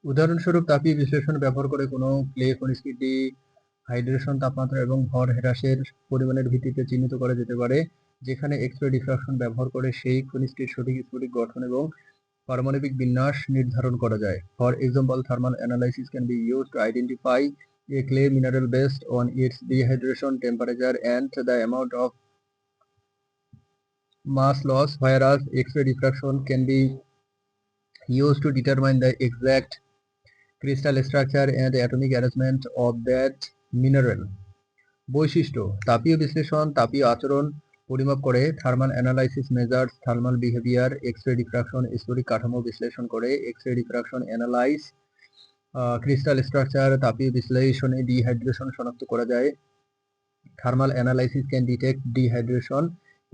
উদাহরণস্বরূপ, তাপীয় বিশ্লেষণ ব্যবহার করে কোনো ক্লে খনিজকে ডিহাইড্রেশন, তাপমাত্রা এবং ভর হ্রাসের পরিমাণের ভিত্তিতে চিহ্নিত করা যেতে পারে, যেখানে এক্স-রে ডিফ্রাকশন ব্যবহার করে সেই খনিজটির সঠিক স্ফটিক গঠন এবং পারমাণবিক বিন্যাস নির্ধারণ করা যায়। For example, thermal analysis can be used to identify a clay mineral based on its dehydration temperature and the amount of mass loss, whereas X-ray diffraction can be used to determine the exact crystal structure and atomic arrangement of that mineral. বৈশিষ্ট্য: তাপীয় বিশ্লেষণ তাপীয় আচরণ পরিমাপ করে, thermal analysis measures thermal behaviour, X ray diffraction স্ফটিক কাঠামো বিশ্লেষণ করে, X ray diffraction analyse crystal structure, তাপীয় বিশ্লেষণে ডিহাইড্রেশন শনাক্ত করা যায়। Thermal analysis can detect dehydration,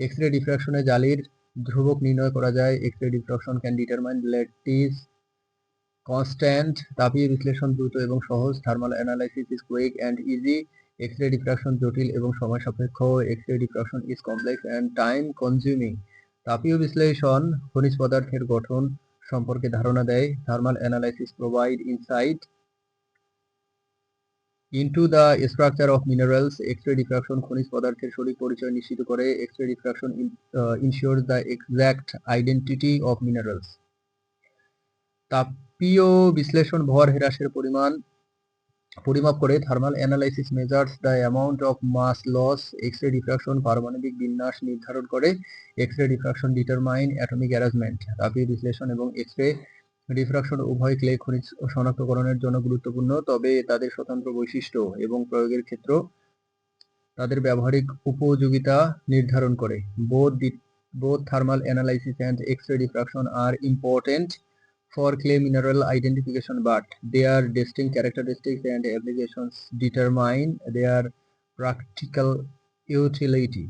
X ray ডিফ্রাকশনে জালির ধ্রুবক নির্ণয় করা যায়। X ray diffraction can determine lattice constant, তাপীয় বিশ্লেষণ দ্রুত এবং সহজ। Thermal analysis is quick and easy, X ray diffraction জটিল এবং সময় সাপেক্ষ। X ray diffraction is complex and time consuming. তাপীয় বিশ্লেষণ খনিজ পদার্থের গঠন সম্পর্কে ধারণা দেয়। Thermal analysis provide insight into the structure of minerals. X ray diffraction খনিজ পদার্থের সঠিক পরিচয় নিশ্চিত করে। X ray diffraction ensures the exact identity of minerals. তাপীয় বিশ্লেষণ ভর হ্রাসের পরিমাপ করে। Thermal analysis measures the amount of mass loss. X ray diffraction পারমাণবিক বিন্যাস নির্ধারণ করে। X ray diffraction determine atomic arrangement. তাপীয় বিশ্লেষণ এবং এক্স-রে ডিফ্রাকশন উভয় ক্লে খনিজ শনাক্তকরণের জন্য গুরুত্বপূর্ণ, তবে তাদের স্বতন্ত্র বৈশিষ্ট্য এবং প্রয়োগের ক্ষেত্র তাদের ব্যবহারিক উপযোগিতা নির্ধারণ করে। Both thermal analysis and X-ray diffraction are important for clay mineral identification, but their distinct characteristics and applications determine their practical utility.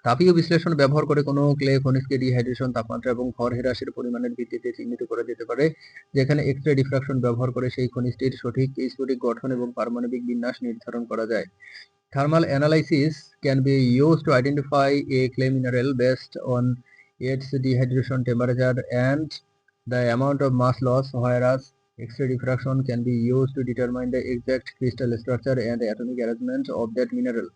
তাপীয় বিশ্লেষণ ব্যবহার করে কোনো ক্লে খনিজকে ডিহাইড্রেশন, তাপমাত্রা এবং ভর হ্রাসের পরিমাণের ভিত্তিতে চিহ্নিত করা যেতে পারে, যেখানে এক্স-রে ডিফ্রাকশন ব্যবহার করে সেই খনিজটির সঠিক স্ফটিক গঠন এবং পারমাণবিক বিন্যাস নির্ধারণ করা যায়। Thermal analysis can be used to identify a clay mineral based on its dehydration temperature and the amount of mass loss, whereas X-ray diffraction can be used to determine the exact crystal structure and atomic arrangement of that mineral.